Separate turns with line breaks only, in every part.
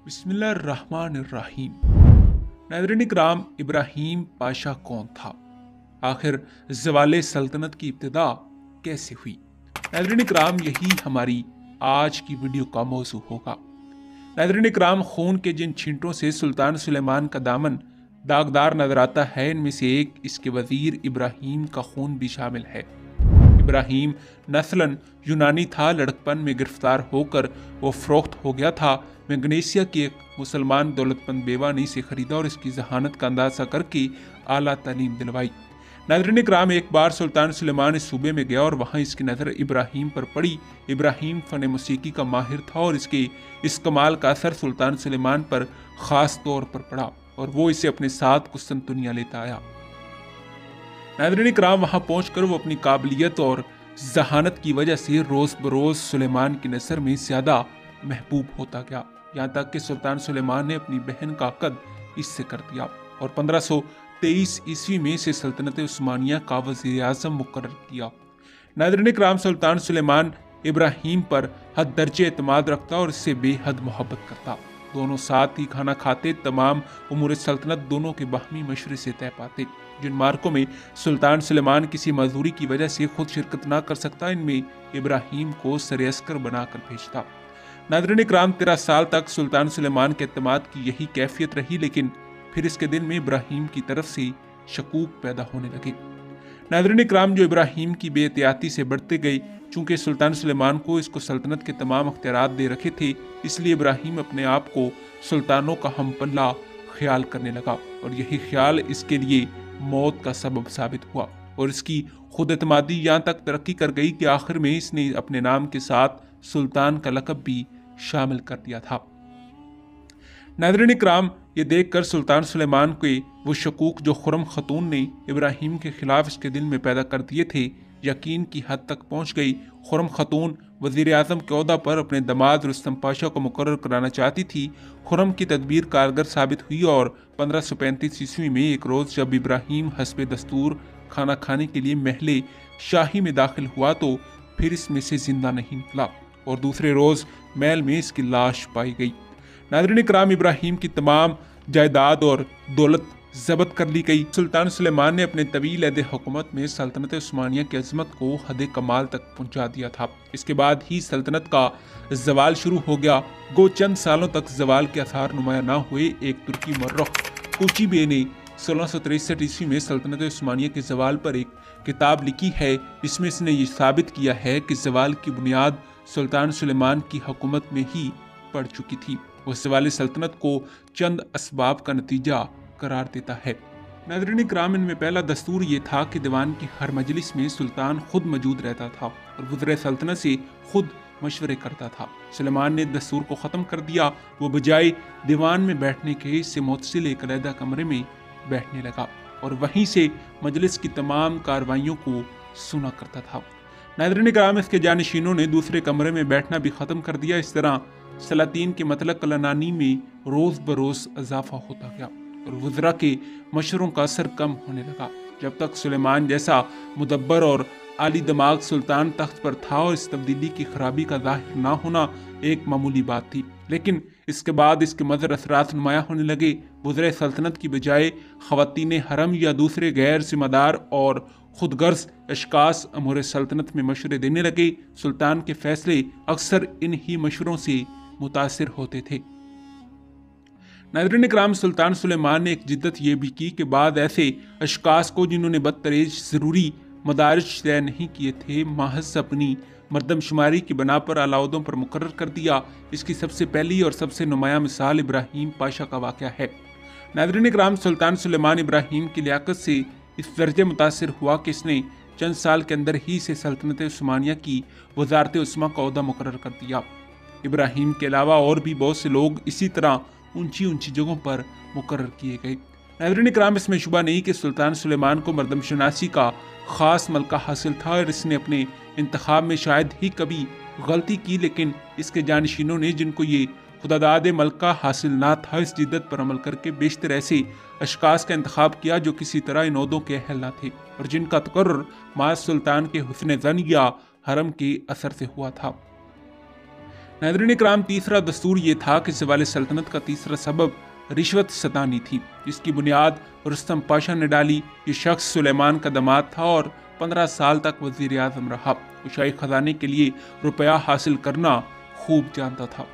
बिस्मिल्लाहिर्रहमानिर्रहीम। नाज़रीन इकराम, इब्राहीम पाशा कौन था? आखिर ज़वाले सल्तनत की इब्तिदा कैसे हुई? नाज़रीन इकराम, यही हमारी आज की वीडियो का मौजू होगा। नाज़रीन इकराम, खून के जिन छींटों से सुल्तान सुलेमान का दामन दागदार नजर आता है, इनमें से एक इसके वजीर इब्राहीम का खून भी शामिल है। इब्राहीम नस्लन यूनानी था। लड़कपन में गिरफ्तार होकर वो फरोख्त हो गया था। मैग्नेशिया की एक मुसलमान दौलतमंद बेवा ने इसे खरीदा और इसकी जहानत का अंदाजा करके आला तालीम दिलवाई। नाज़रीन इकराम, एक बार सुल्तान सुलेमान इस सूबे में गया और वहाँ इसकी नज़र इब्राहीम पर पड़ी। इब्राहीम फ़न मौसीकी का माहिर था और इसके इस कमाल का असर सुल्तान सुलेमान पर ख़ास तौर पर पड़ा और वो इसे अपने साथ कुस्तुनतुनिया लेता आया। नाज़रीन इकराम, वहाँ पहुँचकर वो अपनी काबिलियत और जहानत की वजह से रोज़ बरोज़ सुलेमान की नज़र में ज़्यादा महबूब होता गया, यहाँ तक कि सुल्तान सुलेमान ने अपनी बहन का कद इससे कर दिया और 1523 ईस्वी में इसे सल्तनत उस्मानिया का वज़ीर आज़म मुकर्रर किया। नाज़रीन इकराम, सुल्तान सुलेमान इब्राहीम पर हद दर्जे एतमाद रखता और इससे बेहद मोहब्बत करता। दोनों साथ ही खाना खाते, तमाम उमूर सल्तनत दोनों के बाहमी मशवरे से तय पाते। जिन मार्कों में सुल्तान सुलेमान किसी मजदूरी की वजह से खुद शिरकत ना कर सकता, इनमें इब्राहीम को सरेअस्कर बनाकर भेजता। नाज़रीन इकराम, 13 साल तक सुल्तान सुलेमान के एतमाद की यही कैफियत रही, लेकिन फिर इसके दिल में इब्राहीम की तरफ से शकूक पैदा होने लगे। नाज़रीन इकराम, जो इब्राहीम की बेएहतियाती से बढ़ते गई, चूंकि सुल्तान सुलेमान को इसको सल्तनत के तमाम अख्तियारात दे रखे थे, इसलिए इब्राहीम अपने आप को सुल्तानों का हमपल्ला ख्याल करने लगा और यही ख्याल इसके लिए मौत का सबब साबित हुआ और इसकी खुद एतमादी यहाँ तक तरक्की कर गई कि आखिर में इसने अपने नाम के साथ सुल्तान का लक़ब भी शामिल कर दिया था। नाज़रीन इकराम, ये देखकर सुल्तान सुलेमान के वो शकूक जो खुरम खतून ने इब्राहीम के खिलाफ इसके दिल में पैदा कर दिए थे, यकीन की हद तक पहुँच गई। खुरम खतून वज़ीर आज़म के ओहदा पर अपने दामाद रुस्तम पाशा को मुकर्रर कराना चाहती थी। खुरम की तदबीर कारगर साबित हुई और 1535 ईस्वी में एक रोज़ जब इब्राहीम हस्बे दस्तूर खाना खाने के लिए महले शाही में दाखिल हुआ तो फिर इसमें से जिंदा नहीं निकला और दूसरे रोज़ महल में इसकी लाश पाई गई। नाज़रीन इकराम, इब्राहीम की तमाम जायदाद और दौलत जब्त कर ली गई। सुल्तान सुलेमान ने अपने तवील अहद हुकूमत में सल्तनत उस्मानिया की अजमत को हद कमाल तक पहुंचा दिया था। इसके बाद ही सल्तनत का जवाल शुरू हो गया। गो चंद सालों तक जवाल के आसार नुमाया ना हुए। एक तुर्की मर्रख कुची बे ने 1663 ईस्वी में सल्तनत उस्मानिया के जवाल पर एक किताब लिखी है। इसमें इसने ये साबित किया है कि जवाल की बुनियाद सुल्तान सुलेमान की हुकूमत में ही पड़ चुकी थी। वो जवाल सल्तनत को चंद असबाब का नतीजा करार देता है। नाज़रीन इकराम, इनमें पहला दस्तूर ये था कि दीवान की हर मजलिस में सुल्तान खुद मौजूद रहता था और वज़ीर सल्तनत से खुद मशवरे करता था। सुलेमान ने दस्तूर को ख़त्म कर दिया। वो बजाय दीवान में बैठने के इससे मुतसिल एक अलहदा कमरे में बैठने लगा और वहीं से मजलिस की तमाम कार्रवाइयों को सुना करता था। नाज़रीन इकराम, इसके जानशीनों ने दूसरे कमरे में बैठना भी ख़त्म कर दिया। इस तरह सलातीन के मतलब कलानानी में रोज़ बरोज़ इजाफा होता गया और वज़रा के मशवरों का असर कम होने लगा। जब तक सुलेमान जैसा मुदब्बर और आली दिमाग सुल्तान तख्त पर था और इस तब्दीली की खराबी का ज़ाहिर ना होना एक मामूली बात थी, लेकिन इसके बाद इसके मज़र असरात नुमाया होने लगे। वज़ीर सल्तनत की बजाय ख़वातीन हरम या दूसरे गैर जिम्मेदार और खुदगर्ज अशखास अमूर सल्तनत में मशवरे देने लगे। सुल्तान के फैसले अक्सर इन ही मशवरों से मुतासिर होते थे। नाज़रीन इकराम, सुल्तान सुलेमान ने एक जिद्दत ये भी की कि बाद ऐसे अशखास को जिन्होंने बदतरीज ज़रूरी मदारिज तय नहीं किए थे, महज अपनी मर्दमशुमारी की बना पर अलाउद्दों पर मुकर्रर कर दिया। इसकी सबसे पहली और सबसे नुमाया मिसाल इब्राहीम पाशा का वाक़या है। नाज़रीन इकराम, सुल्तान सुलेमान इब्राहीम की लियाकत से इस दर्जे मुतासिर हुआ कि इसने चंद साल के अंदर ही से सल्तनत उस्मानिया की वज़ारत उस्मा का ओहदा मुकर्रर कर दिया। इब्राहीम के अलावा और भी बहुत से लोग इसी तरह ऊंची ऊंची जगहों पर मुकर्रर किए गए। नाज़रीन इकराम, इसमें शुबा नहीं कि सुल्तान सुलेमान को मर्दमशनासी का ख़ास मलका हासिल था और इसने अपने इंतखाब में शायद ही कभी गलती की, लेकिन इसके जानशीनों ने, जिनको ये खुदादाद मलका हासिल ना था, इस जिद्दत पर अमल करके बेशतर ऐसे अशखास का इंतखाब किया जो किसी तरह इन ओहदों के अहल ना थे और जिनका तकर्रुर माज सुल्तान के हुस्न ज़न या हरम के असर से हुआ था। नाज़रीन इकराम, तीसरा दस्तूर ये था कि ज़वाल सल्तनत का तीसरा सबब रिश्वत सतानी थी, जिसकी बुनियाद रुस्तम पाशा ने डाली। ये शख्स सुलेमान का दामाद था और 15 साल तक वज़ीर आज़म रहा। वो शाही खजाने के लिए रुपया हासिल करना खूब जानता था।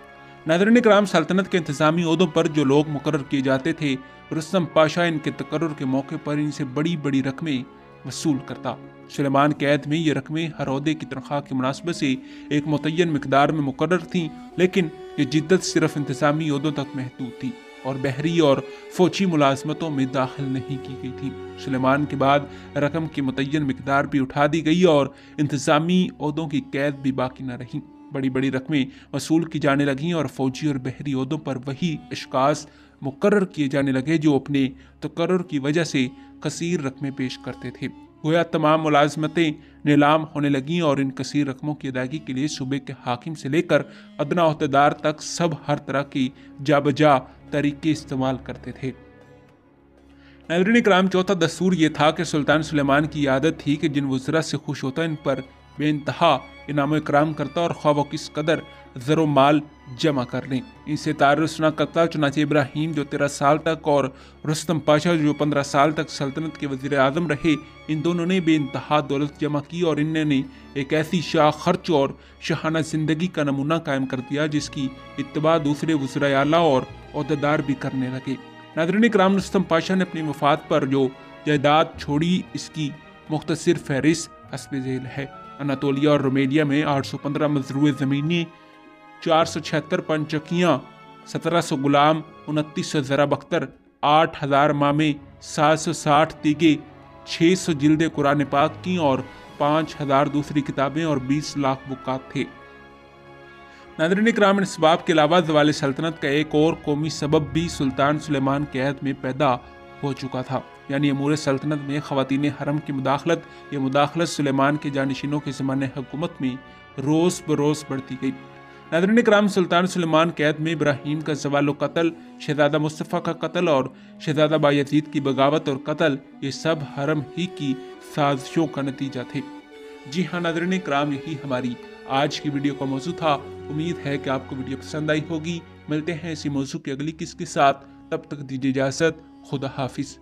नाज़रीन इकराम, सल्तनत के इंतज़ामी ओहदों पर जो लोग मुकर्रर किए जाते थे, रुस्तम पाशा इनके तकर्रुर के मौके पर इनसे बड़ी बड़ी रकमें वसूल करता। सुलेमान के ऐद में ये रकमें हर ओहदे की तनख्वाह की मुनासबत से एक मुतय्यन मिकदार में मुकर्रर थीं, लेकिन ये जिद्दत सिर्फ इंतज़ामी ओहदों तक महदूद थी और बहरी और फौजी मुलाजमतों में दाखिल नहीं की गई थी। सुलेमान के बाद रकम की मुतय्यन मिकदार भी उठा दी गई और इंतज़ामी ओहदों की कैद भी बाकी न रही। बड़ी बड़ी रकमें वसूल की जाने लगीं और फौजी और बहरी ओहदों पर वही अशखास मुकर्रर किए जाने लगे जो अपने तकर्रुर की वजह से कसीर रकमें पेश करते थे। गोया तमाम मुलाजमतें नीलाम होने लगीं और इन कसीर रकमों की अदायगी के लिए सूबे के हाकिम से लेकर अदना अहदेदार तक सब हर तरह की जाबजा तरीके इस्तेमाल करते थे। नाज़रीन इकराम, चौथा दस्तूर ये था कि सुल्तान सुलेमान की आदत थी कि जिन वज़रा से खुश होता इन पर बेइंतहा इनाम इकराम करता और ख्वाब किस कदर ज़रो माल जमा कर लें। इनसे तारुस न करता। चुनांचे इब्राहीम जो 13 साल तक और रुस्तम पाशा जो 15 साल तक सल्तनत के वज़ीर आज़म रहे, इन दोनों ने बेइंतहा दौलत जमा की और इन्होंने एक ऐसी शाह खर्च और शाहाना ज़िंदगी का नमूना कायम कर दिया जिसकी इत्तबा दूसरे वज़राए आला और ओहदेदार भी करने लगे। नाज़रीन इकराम, रुस्तम पाशा ने अपनी वफ़ात पर जो जायदाद छोड़ी, इसकी मुख्तसर फहरिस्त हस्ब ज़ेल है। अनातोलिया और रोमेलिया में 815 मजरूए ज़मीनें, 476 पंचकियाँ, 1700 गुलाम, 2900 ज़रा बख्तर, 8000 मामे, 760 तीगे, 600 जिल्दे कुरान पाक की और 5000 दूसरी किताबें और 20 लाख बुकात थे। नाज़रीन इकराम, इस बाब के अलावा ज़वाल सल्तनत का एक और कौमी सबब भी सुल्तान सुलेमान के अहद में पैदा हो चुका था, यानी अमूर सल्तनत में ख़वातीन हरम की मुदाखलत। ये मुदाखलत सुलेमान के जानशीनों के ज़माने हुकूमत में रोज़ बरोज़ बढ़ती गई। नाज़रीन इकराम, सुल्तान सुलेमान के अहद में इब्राहीम का ज़वाल कत्ल, शहज़ादा मुस्तफ़ा का कत्ल और शहज़ादा बायज़ीद की बगावत और कत्ल, ये सब हरम ही की साजिशों का नतीजा थे। जी हाँ नाज़रीन इकराम, यही हमारी आज की वीडियो का मौजू था। उम्मीद है कि आपको वीडियो पसंद आई होगी। मिलते हैं इसी मौजू की अगली किस्त के साथ, तब तक दीजिए इजाज़त। खुदा हाफिज़।